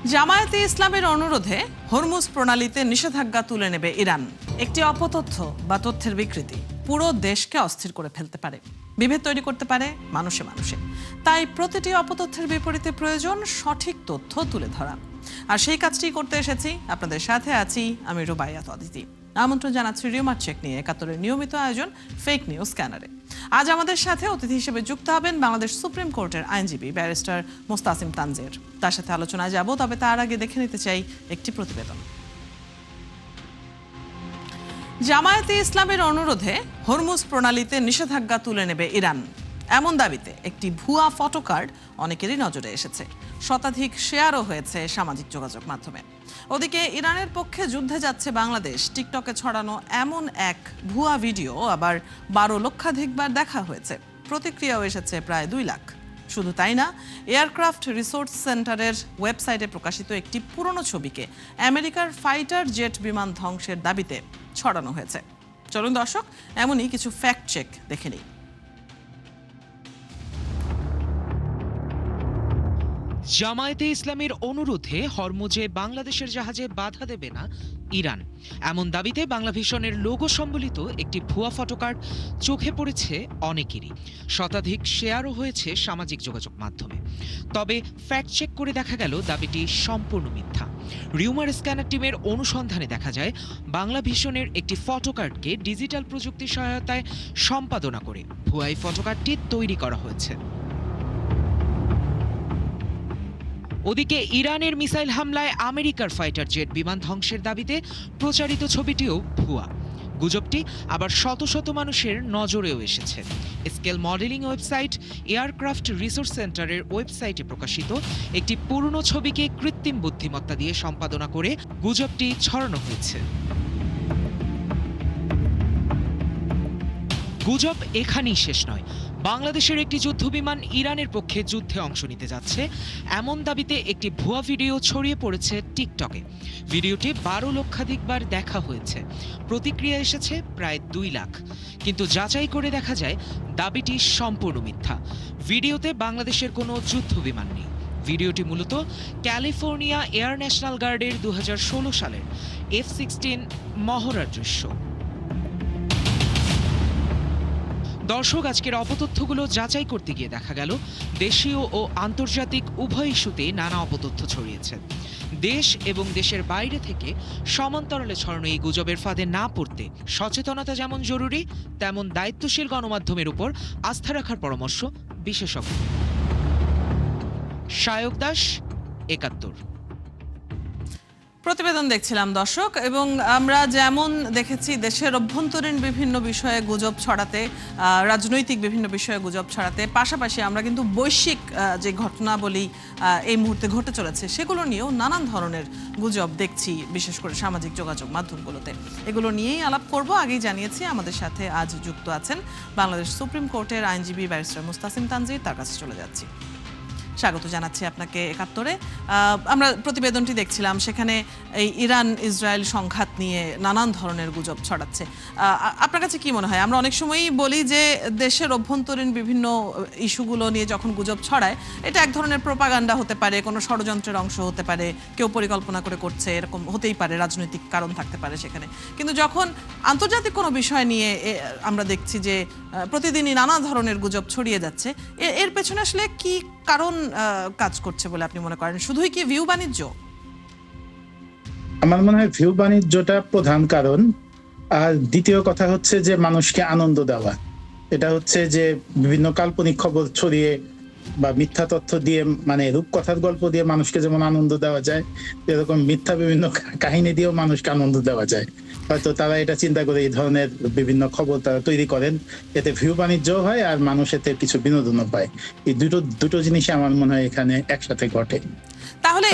জামায়াতে ইসলামের অনুরোধে হরমুজ প্রণালীতে নিষেধাজ্ঞা তুলে নেবে ইরান। একটি অপতথ্য বা তথ্যের বিকৃতি পুরো দেশকে অস্থির করে ফেলতে পারে, বিভেদ তৈরি করতে পারে মানুষে মানুষে। তাই প্রতিটি অপতথ্যের বিপরীতে প্রয়োজন সঠিক তথ্য তুলে ধরা। আর সেই কাজটি করতে এসেছি, আপনাদের সাথে আছি আমি রুবাইয়াত অদিতি। আমন্ত্রণ জানাচ্ছি রিউমার চেক নিয়ে একাত্তরের নিয়মিত আয়োজন ফেক নিউজ স্ক্যানারে। আজ আমাদের সাথে অতিথি হিসেবে যুক্ত হবেন বাংলাদেশ সুপ্রিম কোর্টের আইনজীবী ব্যারিস্টার মোস্তাসিম তানজীর। তার সাথে আলোচনায় যাব, তবে তার আগে দেখে নিতে চাই একটি প্রতিবেদন। জামায়াতে ইসলামের অনুরোধে হরমুজ প্রণালীতে নিষেধাজ্ঞা তুলে নেবে ইরান, এমন দাবিতে একটি ভুয়া ফটোকার্ড অনেকেরই নজরে এসেছে। শতাধিক শেয়ারও হয়েছে সামাজিক যোগাযোগ মাধ্যমে। ওদিকে ইরানের পক্ষে যুদ্ধে যাচ্ছে বাংলাদেশ, টিকটকে ছড়ানো এমন এক ভুয়া ভিডিও আবার 12 লক্ষাধিকবার দেখা হয়েছে। প্রতিক্রিয়াও এসেছে প্রায় 2 লাখ। শুধু তাই না, এয়ারক্রাফট রিসোর্স সেন্টারের ওয়েবসাইটে প্রকাশিত একটি পুরনো ছবিকে আমেরিকার ফাইটার জেট বিমান ধ্বংসের দাবিতে ছড়ানো হয়েছে। চলুন দর্শক, এমনই কিছু ফ্যাক্ট চেক দেখে নিই। জামায়াতে ইসলামের অনুরোধে হরমুজে বাংলাদেশের জাহাজে বাধা দেবে না ইরান, এমন দাবিতে বাংলাভিশনের লোগো সম্বলিত একটি ভুয়া ফটোকার্ড চোখে পড়েছে অনেকেরই। শতাধিক শেয়ারও হয়েছে সামাজিক যোগাযোগ মাধ্যমে। তবে ফ্যাক্ট চেক করে দেখা গেল দাবিটি সম্পূর্ণ মিথ্যা। রিউমার স্ক্যানার টিমের অনুসন্ধানে দেখা যায় বাংলাভিশনের একটি ফটোকার্ডকে ডিজিটাল প্রযুক্তির সহায়তায় সম্পাদনা করে ভুয়া এই ফটোকার্ডটি তৈরি করা হয়েছে। ওদিকে ইরানের মিসাইল হামলায় আমেরিকার ফাইটার জেট বিমান ধ্বংসের দাবিতে প্রচারিত ছবিটিও ভুয়া। গুজবটি আবার শত শত মানুষের নজরেও এসেছে। Scale modelling website aircraft resource সেন্টারের ওয়েবসাইটে প্রকাশিত একটি পুরনো ছবিকে কৃত্রিম বুদ্ধিমত্তা দিয়ে সম্পাদনা করে গুজবটি ছড়ানো হয়েছে। গুজব এখানেই শেষ নয়। বাংলাদেশের একটি যুদ্ধবিমান ইরানের পক্ষে যুদ্ধে অংশ নিতে যাচ্ছে, এমন দাবিতে একটি ভুয়া ভিডিও ছড়িয়ে পড়েছে টিকটকে। ভিডিওটি 12 লক্ষাধিকবার দেখা হয়েছে। প্রতিক্রিয়া এসেছে প্রায় 2 লাখ। কিন্তু যাচাই করে দেখা যায় দাবিটি সম্পূর্ণ মিথ্যা। ভিডিওতে বাংলাদেশের কোনো যুদ্ধবিমান নেই। ভিডিওটি মূলত ক্যালিফোর্নিয়া এয়ার ন্যাশনাল গার্ডের 2016 সালের F-16 মহড়ার দৃশ্য। দর্শক, আজকের অপতথ্যগুলো যাচাই করতে গিয়ে দেখা গেল দেশীয় ও আন্তর্জাতিক উভয় ইস্যুতে নানা অপতথ্য ছড়িয়েছে। দেশ এবং দেশের বাইরে থেকে সমান্তরালে ছড়ানো এই গুজবের ফাঁদে না পড়তে সচেতনতা যেমন জরুরি, তেমন দায়িত্বশীল গণমাধ্যমের উপর আস্থা রাখার পরামর্শ বিশেষজ্ঞ। শায়ক দাস, একাত্তর। প্রতিবেদন দেখছিলাম দর্শক, এবং আমরা যেমন দেখেছি দেশের অভ্যন্তরীণ বিভিন্ন বিষয়ে গুজব ছড়াতে, রাজনৈতিক বিভিন্ন বিষয়ে গুজব ছড়াতে, পাশাপাশি আমরা কিন্তু বৈশ্বিক যে ঘটনাবলী এই মুহূর্তে ঘটে চলেছে সেগুলো নিয়েও নানান ধরনের গুজব দেখছি, বিশেষ করে সামাজিক যোগাযোগ মাধ্যমগুলোতে। এগুলো নিয়েই আলাপ করব। আগেই জানিয়েছি আমাদের সাথে আজ যুক্ত আছেন বাংলাদেশ সুপ্রিম কোর্টের আইনজীবী ব্যারিস্টার মোস্তাসিম তানজীর। তার কাছে চলে যাচ্ছি। স্বাগত জানাচ্ছি আপনাকে একাত্তরে। আমরা প্রতিবেদনটি দেখছিলাম, সেখানে এই ইরান ইসরায়েল সংঘাত নিয়ে নানান ধরনের গুজব ছড়াচ্ছে। আপনার কাছে কি মনে হয়? আমরা অনেক সময়ই বলি যে দেশের অভ্যন্তরীণ বিভিন্ন ইস্যুগুলো নিয়ে যখন গুজব ছড়ায়, এটা এক ধরনের প্রোপাগান্ডা হতে পারে, কোনো ষড়যন্ত্রের অংশ হতে পারে, কেউ পরিকল্পনা করে করছে, এরকম হতেই পারে, রাজনৈতিক কারণ থাকতে পারে সেখানে। কিন্তু যখন আন্তর্জাতিক কোনো বিষয় নিয়ে আমরা দেখছি যে প্রতিদিনই নানা ধরনের গুজব ছড়িয়ে যাচ্ছে, এর পেছনে আসলে কি কারণ কাজ করছে বলে আপনি মনে করেন? শুধুই কি ভিউ বাণিজ্য? আমার মনে হয় ভিউ বাণিজ্যটা প্রধান কারণ। আর দ্বিতীয় কথা হচ্ছে যে মানুষকে আনন্দ দেওয়া। এটা হচ্ছে যে বিভিন্ন কাল্পনিক খবর ছড়িয়ে বা মিথ্যা তথ্য দিয়ে, মানে রূপকথার গল্প দিয়ে মানুষকে যেমন আনন্দ দেওয়া যায়, এরকম মিথ্যা বিভিন্ন কাহিনী দিয়েও মানুষকে আনন্দ দেওয়া যায়। হয়তো তারা এটা চিন্তা করে এই ধরনের বিভিন্ন খবর তারা তৈরি করেন, এতে ভিউ বাণিজ্য হয় আর মানুষ এতে কিছু বিনোদনও পায়। এই দুটো জিনিসই আমার মনে হয় এখানে একসাথে ঘটে। তাহলে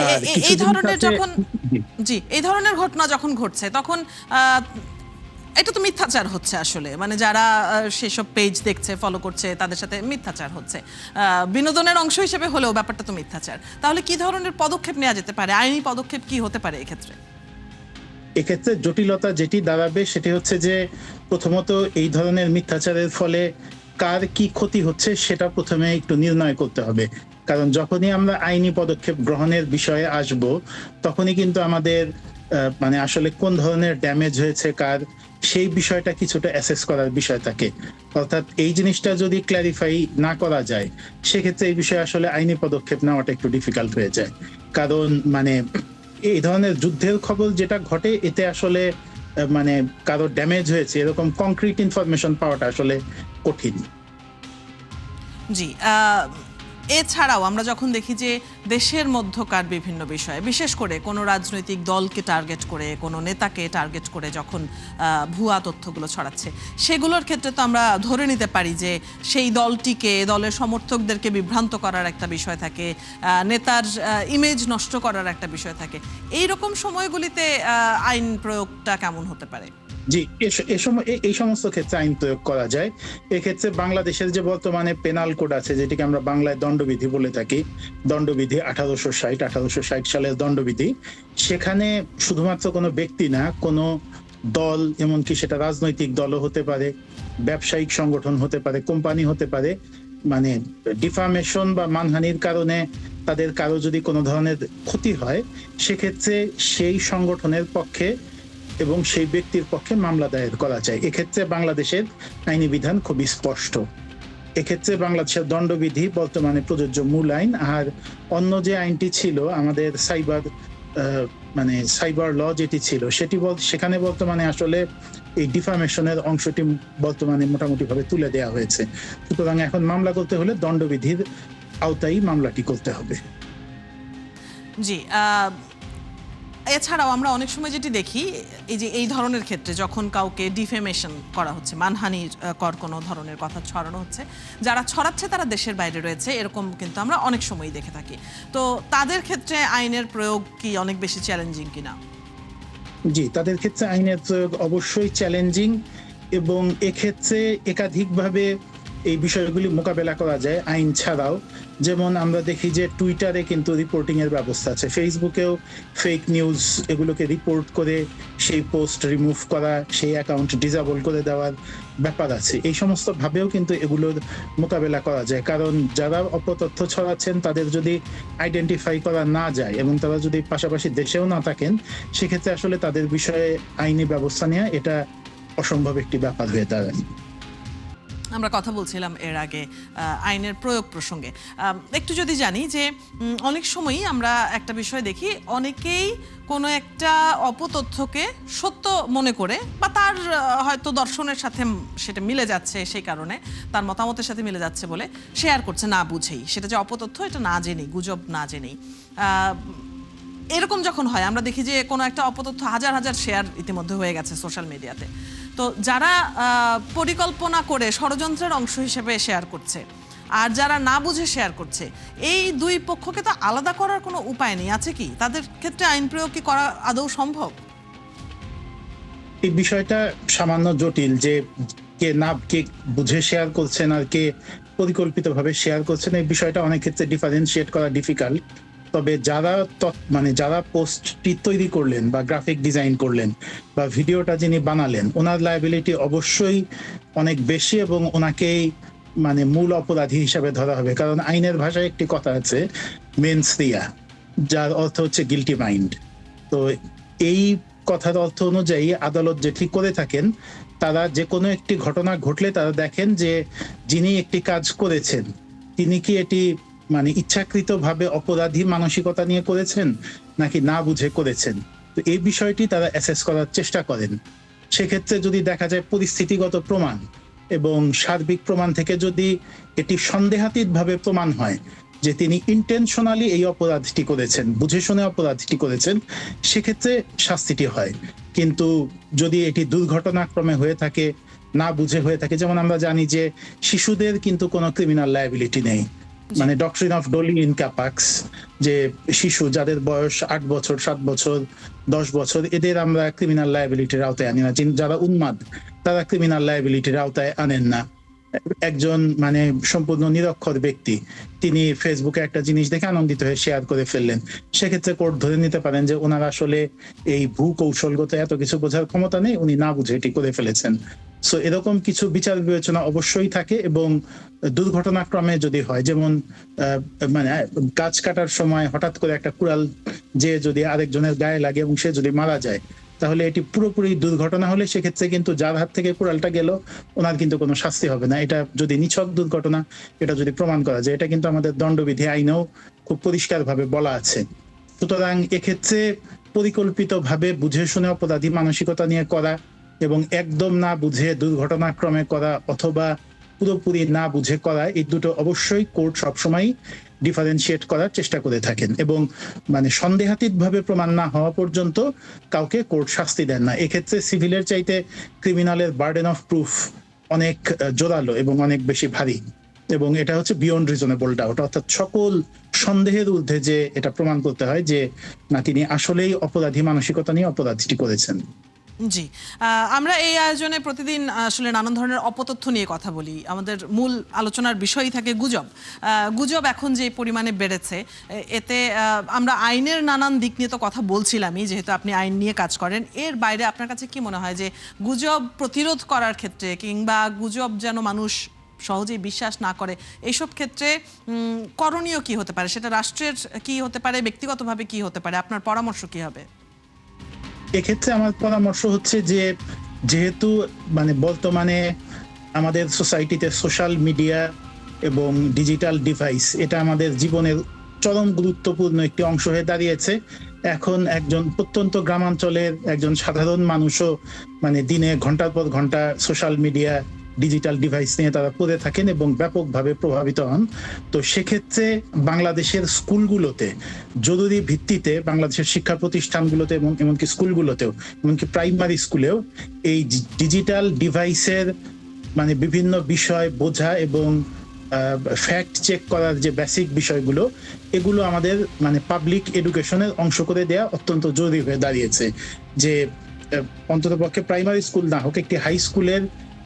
এই ধরনের যখন এই ধরনের ঘটনা যখন ঘটছে, তখন এটা তো মিথ্যাচার হচ্ছে আসলে। মানে যারা সেসব পেজ দেখছে, ফলো করছে, তাদের সাথে মিথ্যাচার হচ্ছে। বিনোদনের অংশ হিসেবে হলেও ব্যাপারটা তো মিথ্যাচার। তাহলে কি ধরনের পদক্ষেপ নেওয়া যেতে পারে? আইনি পদক্ষেপ কি হতে পারে এক্ষেত্রে? এক্ষেত্রে জটিলতা যেটি দাঁড়াবে সেটি হচ্ছে যে প্রথমত এই ধরনের মিথ্যাচারের ফলে কার কি ক্ষতি হচ্ছে সেটা প্রথমে একটু নির্ণয় করতে হবে। কারণ যখনই আমরা আইনি পদক্ষেপ গ্রহণের বিষয়ে আসব, তখনই কিন্তু আমাদের মানে আসলে কোন ধরনের ড্যামেজ হয়েছে কার, সেই বিষয়টা কিছুটা অ্যাসেস করার বিষয় থাকে। অর্থাৎ এই জিনিসটা যদি ক্ল্যারিফাই না করা যায়, সেক্ষেত্রে এই বিষয়ে আসলে আইনি পদক্ষেপ নেওয়াটা একটু ডিফিকাল্ট হয়ে যায়। কারণ মানে এই ধরনের যুদ্ধের খবর যেটা ঘটে, এতে আসলে মানে কারো ড্যামেজ হয়েছে এরকম কংক্রিট ইনফরমেশন পাওয়াটা আসলে কঠিন। জি, এছাড়াও আমরা যখন দেখি যে দেশের মধ্যকার বিভিন্ন বিষয়ে, বিশেষ করে কোনো রাজনৈতিক দলকে টার্গেট করে, কোনো নেতাকে টার্গেট করে যখন ভুয়া তথ্যগুলো ছড়াচ্ছে, সেগুলোর ক্ষেত্রে তো আমরা ধরে নিতে পারি যে সেই দলটিকে, দলের সমর্থকদেরকে বিভ্রান্ত করার একটা বিষয় থাকে, নেতার ইমেজ নষ্ট করার একটা বিষয় থাকে। এই রকম সময়গুলিতে আইন প্রয়োগটা কেমন হতে পারে? জি, এই সমস্ত ক্ষেত্রে আইন প্রয়োগ করা যায়। এক্ষেত্রে বাংলাদেশের যে বর্তমানে পেনাল কোড আছে, যেটিকে আমরা বাংলায় দণ্ডবিধি বলে থাকি, দণ্ডবিধি 1860 সালের দণ্ডবিধি, সেখানে শুধুমাত্র কোনো ব্যক্তি না, কোনো দল, এমনকি সেটা রাজনৈতিক দলও হতে পারে, ব্যবসায়িক সংগঠন হতে পারে, কোম্পানি হতে পারে, মানে ডিফামেশন বা মানহানির কারণে তাদের কারো যদি কোনো ধরনের ক্ষতি হয়, সেক্ষেত্রে সেই সংগঠনের পক্ষে এবং সেই ব্যক্তির পক্ষে মামলা দায়ের করা যায়। এক্ষেত্রে বাংলাদেশের আইনি বিধান খুবই স্পষ্ট। এক্ষেত্রে বাংলাদেশের দণ্ডবিধি বর্তমানে প্রযোজ্য মূল আইন। আর অন্য যে আইনটি ছিল আমাদের মানে সাইবার ল যেটি ছিল, সেখানে বর্তমানে আসলে এই ডিফামেশনের অংশটি বর্তমানে মোটামুটি ভাবে তুলে দেওয়া হয়েছে। সুতরাং এখন মামলা করতে হলে দণ্ডবিধির আওতায় মামলাটি করতে হবে। জি, এছাড়াও আমরা অনেক সময় যেটি দেখি, এই যে এই ধরনের ক্ষেত্রে যখন কাউকে ডিফেমেশন করা হচ্ছে, মানহানির কর কোনো ধরনের কথা ছড়ানো হচ্ছে, যারা ছড়াচ্ছে তারা দেশের বাইরে রয়েছে, এরকম কিন্তু আমরা অনেক সময়ই দেখে থাকি। তো তাদের ক্ষেত্রে আইনের প্রয়োগ কি অনেক বেশি চ্যালেঞ্জিং কিনা? জি, তাদের ক্ষেত্রে আইনের প্রয়োগ অবশ্যই চ্যালেঞ্জিং, এবং এক্ষেত্রে একাধিকভাবে এই বিষয়গুলি মোকাবেলা করা যায় আইন ছাড়াও। যেমন আমরা দেখি যে টুইটারে কিন্তু রিপোর্টিং এর ব্যবস্থা আছে, ফেসবুকেও ফেক নিউজ এগুলোকে রিপোর্ট করে সেই পোস্ট রিমুভ করা, সেই অ্যাকাউন্ট ডিসেবল করে দেওয়ার ব্যাপার আছে। এই সমস্ত ভাবেও কিন্তু এগুলোর মোকাবেলা করা যায়, কারণ যারা অপতথ্য ছড়াচ্ছেন তাদের যদি আইডেন্টিফাই করা না যায় এবং তারা যদি পাশাপাশি দেশেও না থাকেন, সেক্ষেত্রে আসলে তাদের বিষয়ে আইনি ব্যবস্থা নেওয়া এটা অসম্ভব একটি ব্যাপার হয়ে দাঁড়ায়। আমরা কথা বলছিলাম এর আগে আইনের প্রয়োগ প্রসঙ্গে। একটু যদি জানি যে অনেক সময়ই আমরা একটা বিষয় দেখি, অনেকেই কোনো একটা অপতথ্যকে সত্য মনে করে বা তার হয়তো দর্শনের সাথে সেটা মিলে যাচ্ছে, সেই কারণে তার মতামতের সাথে মিলে যাচ্ছে বলে শেয়ার করছে না বুঝেই, সেটা যে অপতথ্য এটা না জেনেই, গুজব না জেনেই। এরকম যখন হয় আমরা দেখি যে কোনো একটা অপতথ্য হাজার হাজার শেয়ার ইতিমধ্যে হয়ে গেছে সোশ্যাল মিডিয়াতে। তো যারা পরিকল্পনা করে ষড়যন্ত্রের অংশ হিসেবে শেয়ার করছে আর যারা না বুঝে শেয়ার করছে, এই দুই পক্ষকে তো আলাদা করার কোনো উপায় নেই, আছে কি? তাদের ক্ষেত্রে আইন প্রয়োগ কি করা আদৌ সম্ভব? এই বিষয়টা সামান্য জটিল, যে কে বুঝে শেয়ার করছেন আর কে পরিকল্পিতভাবে শেয়ার করছেন, এই বিষয়টা অনেক ক্ষেত্রে ডিফারেন্সিয়েট করা ডিফিকাল্ট। তবে যারা পোস্টটি তৈরি করলেন বা গ্রাফিক ডিজাইন করলেন বা ভিডিওটা যিনি বানালেন, ওনার লায়াবিলিটি অবশ্যই অনেক বেশি এবং ওনাকেই মানে মূল অপরাধী হিসাবে ধরা হবে। কারণ আইনের ভাষায় একটি কথা আছে, মেন্স রিয়া, যার অর্থ হচ্ছে গিল্টি মাইন্ড। তো এই কথার অর্থ অনুযায়ী আদালত যে ঠিক করে থাকেন, তারা যে কোনো একটি ঘটনা ঘটলে তারা দেখেন যে যিনি একটি কাজ করেছেন তিনি কি এটি মানে ইচ্ছাকৃতভাবে অপরাধী মানসিকতা নিয়ে করেছেন নাকি না বুঝে করেছেন। তো এই বিষয়টি তারা অ্যাসেস করার চেষ্টা করেন। সেক্ষেত্রে যদি দেখা যায় পরিস্থিতিগত প্রমাণ এবং সার্বিক প্রমাণ থেকে যদি এটি সন্দেহাতীতভাবে প্রমাণ হয় যে তিনি ইন্টেনশনালি এই অপরাধটি করেছেন, বুঝে শুনে অপরাধটি করেছেন, সেক্ষেত্রে শাস্তিটি হয়। কিন্তু যদি এটি দুর্ঘটনাক্রমে হয়ে থাকে, না বুঝে হয়ে থাকে, যেমন আমরা জানি যে শিশুদের কিন্তু কোনো ক্রিমিনাল লায়াবিলিটি নেই, মানে ডক্ট্রিন অফ ডলি ইনক্যাপাক্স, যে শিশু যাদের বয়স 8 বছর, 7 বছর, 10 বছর, এদের আমরা ক্রিমিনাল লায়াবিলিটির আওতায় আনি না। যারা উন্মাদ তারা ক্রিমিনাল লায়াবিলিটির আওতায় আনেন না। একজন মানে সম্পূর্ণ নিরক্ষর ব্যক্তি, তিনি ফেসবুকে একটা জিনিস দেখে আনন্দিত হয়ে শেয়ার করে ফেললেন, সেক্ষেত্রে কোর্ট ধরে নিতে পারেন যে ওনার আসলে এই ভূ কৌশলগত এত কিছু বোঝার ক্ষমতা নেই, উনি না বুঝে এটি করে ফেলেছেন। সো এরকম কিছু বিচার বিবেচনা অবশ্যই থাকে, এবং দুর্ঘটনাক্রমে যদি হয়, যেমন মানে গাছ কাটার সময় হঠাৎ করে একটা কুড়াল যে যদি আরেকজনের গায়ে লাগে এবং সে যদি মারা যায়, তাহলে এটি পুরোপুরি দুর্ঘটনা হলে সেক্ষেত্রে কিন্তু যার হাত থেকে কুড়ালটা গেল ওনার কিন্তু কোনো শাস্তি হবে না। এটা যদি নিছক দুর্ঘটনা, এটা যদি প্রমাণ করা যায়, এটা কিন্তু আমাদের দণ্ডবিধি আইনেও খুব পরিষ্কারভাবে বলা আছে। সুতরাং এক্ষেত্রে পরিকল্পিতভাবে বুঝে শুনে অপরাধী মানসিকতা নিয়ে করা এবং একদম না বুঝে দুর্ঘটনাক্রমে করা অথবা পুরোপুরি না বুঝে করা, এই দুটো অবশ্যই কোর্ট সবসময় ডিফারেন্সিয়েট করার চেষ্টা করে থাকেন, এবং মানে সন্দেহাতীতভাবে প্রমাণ না হওয়া পর্যন্ত কাউকে কোর্ট শাস্তি দেন না। এক্ষেত্রে সিভিলের চাইতে ক্রিমিনালের বার্ডেন অফ প্রুফ অনেক জোরালো এবং অনেক বেশি ভারী, এবং এটা হচ্ছে বিয়ন্ড রিজনেবল ডাউট, অর্থাৎ সকল সন্দেহের ঊর্ধ্বে যে এটা প্রমাণ করতে হয় যে না তিনি আসলেই অপরাধী মানসিকতা নিয়ে অপরাধটি করেছেন। জি, আমরা এই আয়োজনে প্রতিদিন আসলে নানান ধরনের অপতথ্য নিয়ে কথা বলি। আমাদের মূল আলোচনার বিষয়ই থাকে গুজব। গুজব এখন যে পরিমাণে বেড়েছে, এতে আমরা আইনের নানান দিক নিয়ে তো কথা বলছিলামই, যেহেতু আপনি আইন নিয়ে কাজ করেন। এর বাইরে আপনার কাছে কি মনে হয় যে গুজব প্রতিরোধ করার ক্ষেত্রে, কিংবা গুজব যেন মানুষ সহজেই বিশ্বাস না করে, এইসব ক্ষেত্রে করণীয় কি হতে পারে? সেটা রাষ্ট্রের কি হতে পারে, ব্যক্তিগতভাবে কি হতে পারে? আপনার পরামর্শ কি হবে? এক্ষেত্রে আমার পরামর্শ হচ্ছে যে যেহেতু মানে বর্তমানে আমাদের সোসাইটিতে সোশ্যাল মিডিয়া এবং ডিজিটাল ডিভাইস এটা আমাদের জীবনের চরম গুরুত্বপূর্ণ একটি অংশ হয়ে দাঁড়িয়েছে। এখন একজন প্রত্যন্ত গ্রামাঞ্চলের একজন সাধারণ মানুষও মানে দিনে ঘন্টার পর ঘন্টা সোশ্যাল মিডিয়া ডিজিটাল ডিভাইস নিয়ে তারা পড়ে থাকেন এবং ব্যাপকভাবে প্রভাবিত হন। তো সেক্ষেত্রে বাংলাদেশের স্কুলগুলোতে জরুরি ভিত্তিতে, বাংলাদেশের শিক্ষা প্রতিষ্ঠানগুলোতে এবং এমনকি স্কুলগুলোতেও, এমনকি প্রাইমারি স্কুলেও এই ডিজিটাল ডিভাইসের মানে বিভিন্ন বিষয় বোঝা এবং ফ্যাক্ট চেক করার যে বেসিক বিষয়গুলো, এগুলো আমাদের মানে পাবলিক এডুকেশনের অংশ করে দেওয়া অত্যন্ত জরুরি হয়ে দাঁড়িয়েছে। যে অন্ততপক্ষে প্রাইমারি স্কুল না হোক, একটি হাই স্কুলের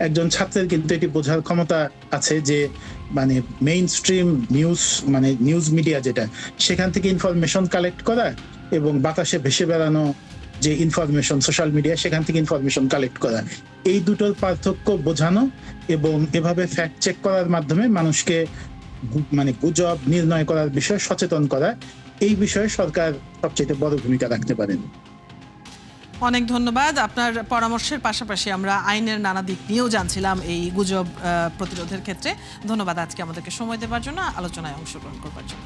একজন ছাত্রের কিন্তু এটি বোঝার ক্ষমতা আছে যে মানে মেইন স্ট্রিম নিউজ, মানে নিউজ মিডিয়া যেটা, সেখান থেকে ইনফরমেশন কালেক্ট করা এবং বাতাসে ভেসে বেড়ানো যে ইনফরমেশন সোশ্যাল মিডিয়া, সেখান থেকে ইনফরমেশন কালেক্ট করা, এই দুটোর পার্থক্য বোঝানো এবং এভাবে ফ্যাক্ট চেক করার মাধ্যমে মানুষকে মানে গুজব নির্ণয় করার বিষয়ে সচেতন করা, এই বিষয়ে সরকার সবচেয়ে বড় ভূমিকা রাখতে পারেন। অনেক ধন্যবাদ। আপনার পরামর্শের পাশাপাশি আমরা আইনের নানা দিক নিয়েও জানছিলাম এই গুজব প্রতিরোধের ক্ষেত্রে। ধন্যবাদ আজকে আমাদেরকে সময় দেওয়ার জন্য, আলোচনায় অংশগ্রহণ করবার জন্য।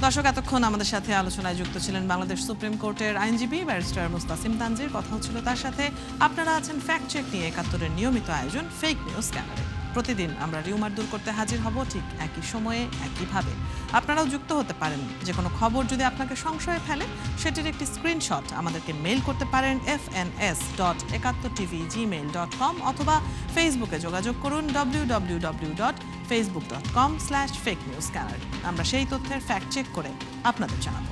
দর্শক, এতক্ষণ আমাদের সাথে আলোচনায় যুক্ত ছিলেন বাংলাদেশ সুপ্রিম কোর্টের আইনজীবী ব্যারিস্টার মুস্তাসিম তানজির। কথা হচ্ছিল তার সাথে। আপনারা আছেন ফ্যাক্ট চেক নিয়ে একাত্তরের নিয়মিত আয়োজন ফেক নিউজ স্ক্যানারে। প্রতিদিন আমরা রিউমার দূর করতে হাজির হব ঠিক একই সময়ে, একইভাবে। আপনারাও যুক্ত হতে পারেন। যে কোনো খবর যদি আপনাকে সংশয়ে ফেলে, সেটির একটি স্ক্রিনশট আমাদেরকে মেইল করতে পারেন fns.71tv@gmail.com, অথবা ফেসবুকে যোগাযোগ করুন www.facebook.com/fakenewscanner। আমরা সেই তথ্যের ফ্যাক্ট চেক করে আপনাদের জানাবো।